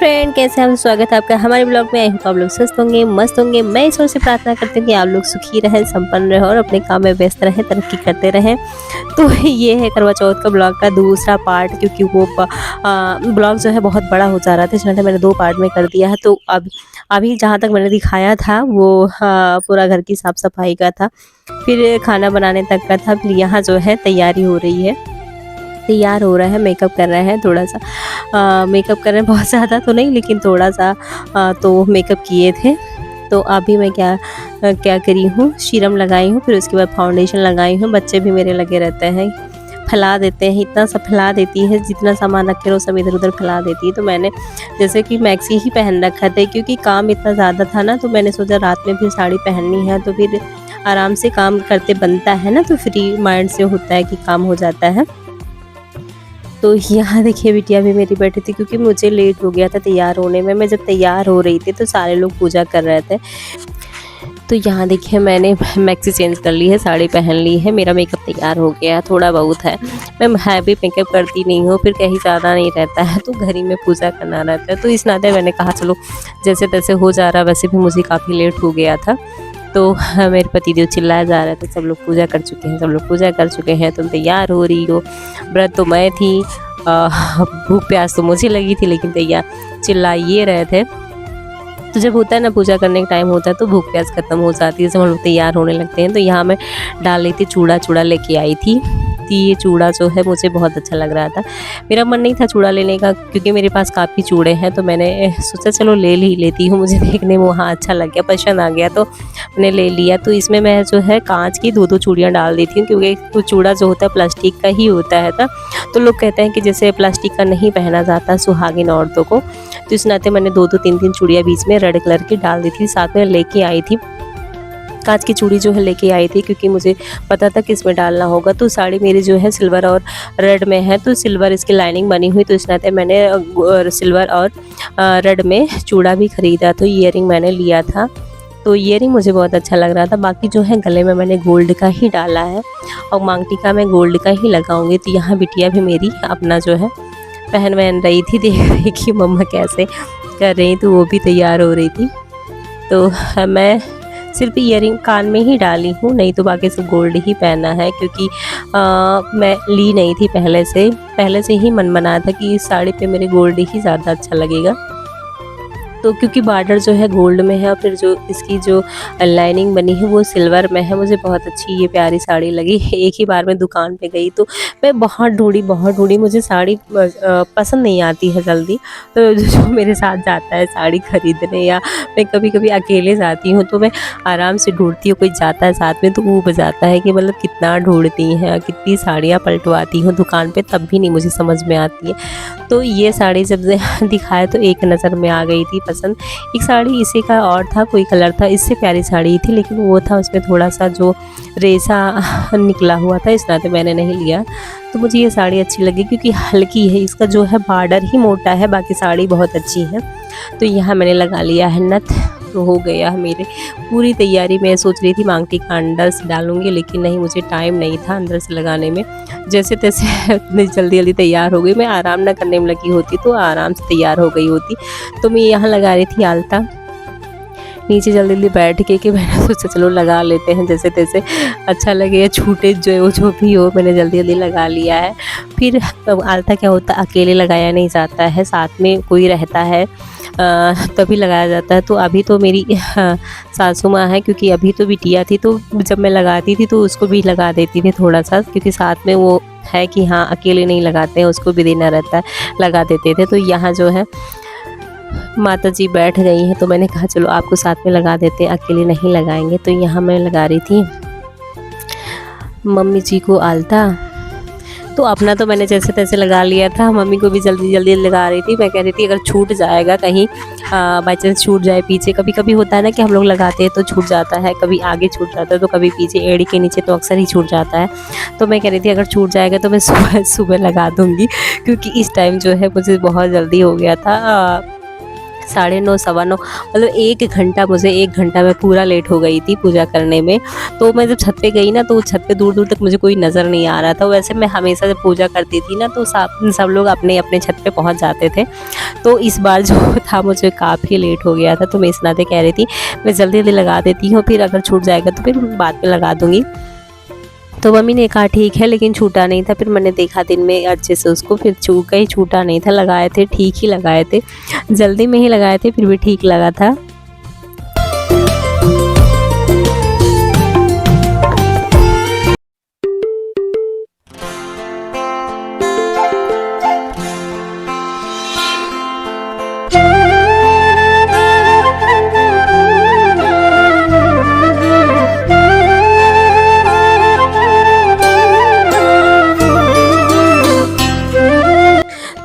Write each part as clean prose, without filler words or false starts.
Friend, कैसे हैं आप? स्वागत है आपका हमारे ब्लॉग में। आई होप आप लोग स्वस्थ होंगे, मस्त होंगे। मैं ईश्वर से प्रार्थना करती हूँ कि आप लोग सुखी रहें, संपन्न रहें और अपने काम में व्यस्त रहें, तरक्की करते रहें। तो ये है करवा चौथ का ब्लॉग का दूसरा पार्ट, क्योंकि वो ब्लॉग जो है बहुत बड़ा हो जा रहा था, इसलिए मैंने 2 पार्ट में कर दिया है। तो अब अभी जहाँ तक मैंने दिखाया था वो पूरा घर की साफ सफाई का था, फिर खाना बनाने तक का था। फिर यहाँ जो है तैयारी हो रही है, तैयार हो रहा है, मेकअप कर रहे हैं थोड़ा सा। मेकअप कर रहे हैं, बहुत ज़्यादा तो नहीं लेकिन थोड़ा सा तो मेकअप किए थे। तो अभी मैं क्या करी हूँ, सीरम लगाई हूँ, फिर उसके बाद फाउंडेशन लगाई हूँ। बच्चे भी मेरे लगे रहते हैं, फैला देते हैं, इतना सा फैला देती है, जितना सामान रखे रहो सब इधर उधर फैला देती है। तो मैंने जैसे कि मैक्सी ही पहन रखा था, क्योंकि काम इतना ज़्यादा था ना, तो मैंने सोचा रात में फिर साड़ी पहननी है तो फिर आराम से काम करते बनता है ना, तो फ्री माइंड से होता है कि काम हो जाता है। तो यहाँ देखिए बिटिया भी मेरी बैठी थी, क्योंकि मुझे लेट हो गया था तैयार होने में। मैं जब तैयार हो रही थी तो सारे लोग पूजा कर रहे थे। तो यहाँ देखिए मैंने मैक्सी चेंज कर ली है, साड़ी पहन ली है, मेरा मेकअप तैयार हो गया है। थोड़ा बहुत है, मैं हैवी मेकअप करती नहीं हूँ, फिर कहीं ज़्यादा नहीं रहता है, तो घर ही में पूजा करना रहता है। तो इस नाते मैंने कहा चलो जैसे तैसे हो जा रहा। वैसे भी मुझे काफ़ी लेट हो गया था, तो मेरे पतिदेव चिल्लाया जा रहे थे, सब लोग पूजा कर चुके हैं, सब लोग पूजा कर चुके हैं, तुम तैयार हो रही हो। व्रत तो मैं थी, भूख प्यास तो मुझे लगी थी, लेकिन तैयार चिल्ला ये रहे थे। तो जब होता है ना पूजा करने का टाइम होता है तो भूख प्यास खत्म हो जाती है, जब हम लोग तैयार होने लगते हैं। तो यहाँ मैं डाल रही थी चूड़ा लेके आई थी। ये चूड़ा जो है मुझे बहुत अच्छा लग रहा था। मेरा मन नहीं था चूड़ा लेने का, क्योंकि मेरे पास काफ़ी चूड़े हैं, तो मैंने सोचा चलो ले ही लेती हूँ। मुझे देखने में वहाँ अच्छा लग गया, पसंद आ गया, तो मैंने ले लिया। तो इसमें मैं जो है कांच की 2-2 चूड़ियाँ डाल देती हूँ, क्योंकि वो चूड़ा जो होता है प्लास्टिक का ही होता है था। तो लोग कहते हैं कि जैसे प्लास्टिक का नहीं पहना जाता सुहागिन औरतों को, तो इस नाते मैंने 2-2 3-3 चूड़ियाँ बीच में रेड कलर की डाल दी थी। साथ में लेके आई थी कांच की चूड़ी जो है लेके आई थी, क्योंकि मुझे पता था कि इसमें डालना होगा। तो साड़ी मेरी जो है सिल्वर और रेड में है, तो सिल्वर इसकी लाइनिंग बनी हुई, तो इस नाते मैंने सिल्वर और रेड में चूड़ा भी ख़रीदा। तो ईयरिंग मैंने लिया था, तो ईयरिंग मुझे बहुत अच्छा लग रहा था। बाकी जो है गले में मैंने गोल्ड का ही डाला है और मांग टीका मैं गोल्ड का ही लगाऊंगी। तो यहाँ बिटिया भी मेरी अपना जो है पहन रही थी, देख रही कि मम्मा कैसे कर रही, तो वो भी तैयार हो रही थी। तो मैं सिर्फ ईयरिंग कान में ही डाली हूँ, नहीं तो बाकी सब गोल्ड ही पहना है, क्योंकि मैं ली नहीं थी पहले से ही मन बना था कि इस साड़ी पे मेरे गोल्ड ही ज़्यादा अच्छा लगेगा। तो क्योंकि बॉर्डर जो है गोल्ड में है और फिर जो इसकी जो लाइनिंग बनी है वो सिल्वर में है, मुझे बहुत अच्छी ये प्यारी साड़ी लगी। एक ही बार मैं दुकान पे गई तो मैं बहुत ढूंढी, मुझे साड़ी पसंद नहीं आती है जल्दी। तो जो मेरे साथ जाता है साड़ी खरीदने, या मैं कभी कभी अकेले जाती हूँ तो मैं आराम से ढूंढती हूँ, कोई जाता है साथ में तो ऊब जाता है कि मतलब कितना ढूंढती हैं, कितनी साड़ियाँ पलटवाती हूँ दुकान पे, तब भी नहीं मुझे समझ में आती है। तो ये साड़ी जब दिखाए तो एक नज़र में आ गई थी पसंद। एक साड़ी इसी का और था, कोई कलर था, इससे प्यारी साड़ी थी, लेकिन वो था उसमें थोड़ा सा जो रेसा निकला हुआ था, इस नाते मैंने नहीं लिया। तो मुझे ये साड़ी अच्छी लगी क्योंकि हल्की है, इसका जो है बॉर्डर ही मोटा है, बाकी साड़ी बहुत अच्छी है। तो यहाँ मैंने लगा लिया है नथ, तो हो गया है मेरे पूरी तैयारी। मैं सोच रही थी मांग टीका अंदर से डालूंगी, लेकिन नहीं, मुझे टाइम नहीं था अंदर से लगाने में। जैसे तैसे जल्दी तैयार हो गई। मैं आराम ना करने में लगी होती तो आराम से तैयार हो गई होती। तो मैं यहाँ लगा रही थी आलता, नीचे जल्दी बैठ के कि मैंने सोचा चलो लगा लेते हैं, जैसे तैसे अच्छा लगे या छूटे जो भी हो, मैंने जल्दी लगा लिया है। फिर आलता क्या होता है, अकेले लगाया नहीं जाता है, साथ में कोई रहता है तभी लगाया जाता है। तो अभी तो मेरी सासू माँ है, क्योंकि अभी तो बिटिया थी, तो जब मैं लगाती थी तो उसको भी लगा देती थी थोड़ा सा, क्योंकि साथ में वो है कि हाँ अकेले नहीं लगाते हैं, उसको भी देना रहता है, लगा देते थे। तो यहाँ जो है माता जी बैठ गई हैं, तो मैंने कहा चलो आपको साथ में लगा देते हैं, अकेले नहीं लगाएंगे। तो यहाँ मैं लगा रही थी मम्मी जी को आलता। तो अपना तो मैंने जैसे तैसे लगा लिया था, मम्मी को भी जल्दी लगा रही थी। मैं कह रही थी अगर छूट जाएगा कहीं, बाई चांस छूट जाए पीछे, कभी कभी होता है ना कि हम लोग लगाते हैं तो छूट जाता है, कभी आगे छूट जाता है तो कभी पीछे एड़ी के नीचे, तो अक्सर ही छूट जाता है। तो मैं कह रही थी अगर छूट जाएगा तो मैं सुबह लगा दूँगी, क्योंकि इस टाइम जो है मुझे बहुत जल्दी हो गया था। 9:30 सवा 9 मतलब 1 घंटा मैं पूरा लेट हो गई थी पूजा करने में। तो मैं जब छत पे गई ना, तो छत पे दूर-दूर तक मुझे कोई नज़र नहीं आ रहा था। वैसे मैं हमेशा जब पूजा करती थी ना, तो सब लोग अपने-अपने छत पे पहुँच जाते थे। तो इस बार जो था मुझे काफ़ी लेट हो गया था, तो मैं इस नाते कह रही थी मैं जल्दी-जल्दी लगा देती हूँ, फिर अगर छूट जाएगा तो फिर बाद में लगा दूँगी। तो मम्मी ने कहा ठीक है, लेकिन छूटा नहीं था। फिर मैंने देखा दिन में अच्छे से उसको, फिर कहीं छूटा नहीं था, लगाए थे ठीक ही लगाए थे, जल्दी में ही लगाए थे, फिर भी ठीक लगा था।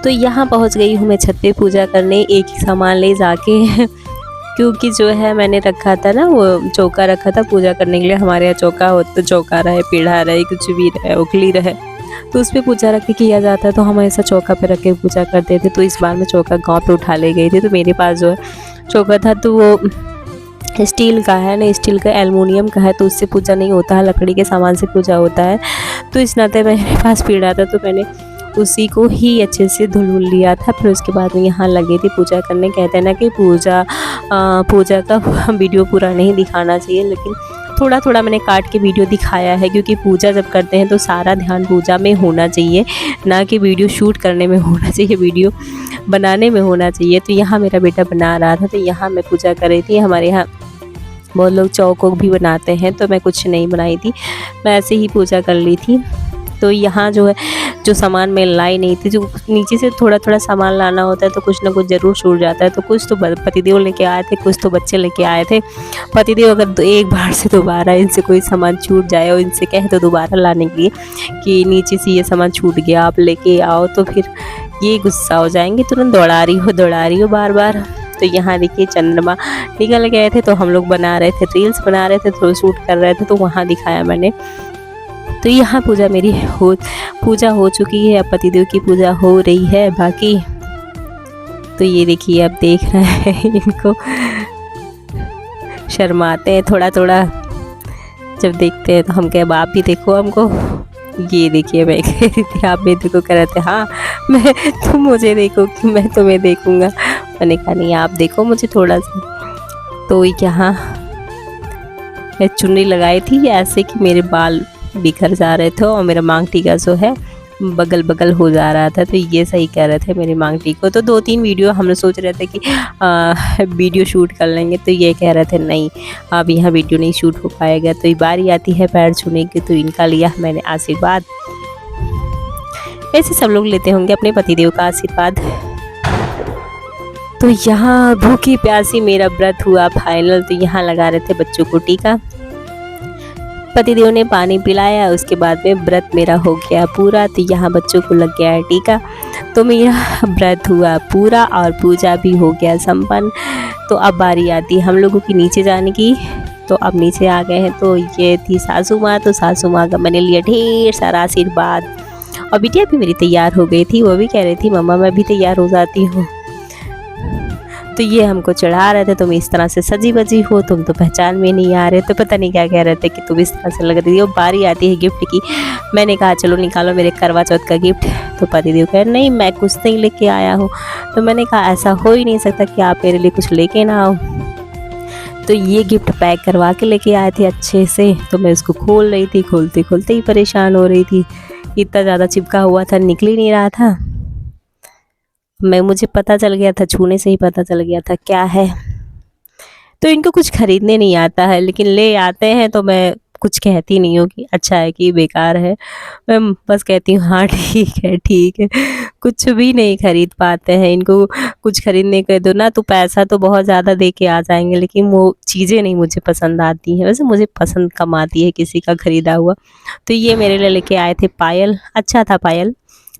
तो यहाँ पहुँच गई हूँ मैं छत पे पूजा करने, एक ही सामान ले जाके क्योंकि जो है मैंने रखा था ना, वो चौका रखा था पूजा करने के लिए। हमारे यहाँ चौका हो तो चौका रहे, पीढ़ा रहे, कुछ भी रहे, उखली रहे, तो उस पे पूजा रख के किया जाता है। तो हम ऐसा चौका पे रख के पूजा करते थे। तो इस बार मैं चौका गाँव पे उठा ले गई थी। तो मेरे पास जो है चौका था, तो वो स्टील का है ना, स्टील का एल्युमिनियम का है, तो उससे पूजा नहीं होता है, लकड़ी के सामान से पूजा होता है। तो इस नाते मेरे पास पीढ़ा था, तो मैंने उसी को ही अच्छे से धुल लिया था। फिर उसके बाद में यहाँ लगी थी पूजा करने। कहते हैं ना कि पूजा का वीडियो पूरा नहीं दिखाना चाहिए, लेकिन थोड़ा थोड़ा मैंने काट के वीडियो दिखाया है, क्योंकि पूजा जब करते हैं तो सारा ध्यान पूजा में होना चाहिए, ना कि वीडियो शूट करने में होना चाहिए, वीडियो बनाने में होना चाहिए। तो यहाँ मेरा बेटा बना रहा था, तो यहाँ मैं पूजा कर रही थी। हमारे यहाँ बहुत लोग चौक भी बनाते हैं, तो मैं कुछ नहीं बनाई थी, मैं ऐसे ही पूजा कर ली थी। तो यहाँ जो है जो सामान मैं लाई नहीं थी, जो नीचे से थोड़ा थोड़ा सामान लाना होता है, तो कुछ ना कुछ ज़रूर छूट जाता है। तो कुछ तो पतिदेव लेके आए थे, कुछ तो बच्चे लेके आए थे। पतिदेव अगर एक बार से दोबारा इनसे कोई सामान छूट जाए और इनसे कहे तो दोबारा लाने के लिए कि नीचे से ये सामान छूट गया, आप लेके आओ, तो फिर ये गुस्सा हो जाएंगे, तुरंत दौड़ा रही हो बार बार। तो यहाँ देखिए चंद्रमा निकल गए थे, तो हम लोग बना रहे थे, रील्स बना रहे थे, थोड़ा शूट कर रहे थे, तो वहाँ दिखाया मैंने। तो यहाँ पूजा हो चुकी है, अब पतिदेव की पूजा हो रही है बाकी। तो ये देखिए अब देख रहे हैं इनको, शर्माते हैं थोड़ा थोड़ा जब देखते हैं, तो हम कहे आप भी देखो हमको। ये देखिए मैं कह रही थी आप भी देखो, कह रहे थे हाँ मैं, तुम मुझे देखो कि मैं तुम्हें देखूँगा। मैंने कहा नहीं आप देखो मुझे थोड़ा सा। तो यहाँ मैं चुन्नी लगाई थी ऐसे कि मेरे बाल बिखर जा रहे थे और मेरा मांग टीका जो है बगल बगल हो जा रहा था। तो ये सही कह रहे थे मेरी मांग टीको। तो 2-3 वीडियो हम लोग सोच रहे थे कि वीडियो शूट कर लेंगे, तो ये कह रहे थे नहीं अब यहाँ वीडियो नहीं शूट हो पाएगा। तो ये बारी आती है पैर छूने की, तो इनका लिया मैंने आशीर्वाद। ऐसे सब लोग लेते होंगे अपने पतिदेव का आशीर्वाद। तो यहाँ भूखी प्यासी मेरा व्रत हुआ फाइनल। तो यहाँ लगा रहे थे बच्चों को टीका, पतिदेव ने पानी पिलाया, उसके बाद में व्रत मेरा हो गया पूरा। तो यहाँ बच्चों को लग गया है टीका, तो मेरा व्रत हुआ पूरा और पूजा भी हो गया संपन्न। तो अब बारी आती है हम लोगों की नीचे जाने की। तो अब नीचे आ गए हैं। तो ये थी सासू माँ, तो सासू माँ का मैंने लिया ढेर सारा आशीर्वाद। और बिटिया भी मेरी तैयार हो गई थी, वो भी कह रही थी मम्मा मैं भी तैयार हो जाती हूँ। तो ये हमको चढ़ा रहे थे, तुम इस तरह से सजी बजी हो, तुम तो पहचान में नहीं आ रहे। तो पता नहीं क्या कह रहे थे कि तुम इस तरह से लग रही हो। बारी आती है गिफ्ट की। मैंने कहा चलो निकालो मेरे करवा चौथ का गिफ्ट। तो पतिदेव कह नहीं मैं कुछ नहीं लेके आया हूँ। तो मैंने कहा ऐसा हो ही नहीं सकता कि आप मेरे लिए कुछ लेके ना आओ। तो ये गिफ्ट पैक करवा के लेके आए थे अच्छे से। तो मैं उसको खोल रही थी, खोलते खोलते ही परेशान हो रही थी, इतना ज़्यादा चिपका हुआ था, निकल ही नहीं रहा था। मुझे पता चल गया था, छूने से ही पता चल गया था क्या है। तो इनको कुछ खरीदने नहीं आता है, लेकिन ले आते हैं तो मैं कुछ कहती नहीं हूँ कि अच्छा है कि बेकार है। मैं बस कहती हूँ हाँ ठीक है। कुछ भी नहीं खरीद पाते हैं। इनको कुछ खरीदने के दो ना, तो पैसा तो बहुत ज़्यादा दे के आ जाएंगे, लेकिन वो चीज़ें नहीं मुझे पसंद आती हैं। वैसे मुझे पसंद कम आती है किसी का ख़रीदा हुआ। तो ये मेरे लिए लेके आए थे पायल। अच्छा था पायल,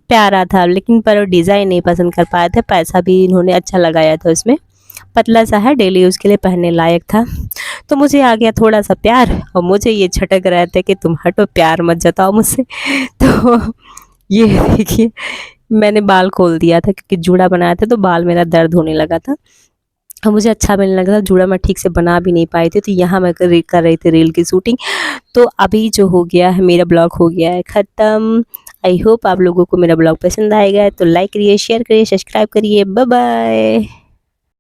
प्यारा था, लेकिन पर डिज़ाइन नहीं पसंद कर पाए थे। पैसा भी इन्होंने अच्छा लगाया था उसमें, पतला सा है, डेली यूज़ के लिए पहनने लायक था। तो मुझे आ गया थोड़ा सा प्यार, और मुझे ये छटक रहे थे कि तुम हटो, प्यार मत जताओ मुझसे। तो ये देखिए मैंने बाल खोल दिया था, क्योंकि जूड़ा बनाया था तो बाल मेरा दर्द होने लगा था। मुझे अच्छा भी नहीं लग रहा, जूड़ा मैं ठीक से बना भी नहीं पाई थी, तो यहाँ मैं कर रही थी रील की शूटिंग। तो अभी जो हो गया है, मेरा ब्लॉग हो गया है ख़त्म। आई होप आप लोगों को मेरा ब्लॉग पसंद आएगा, तो लाइक करिए, शेयर करिए, सब्सक्राइब करिए। Bye bye.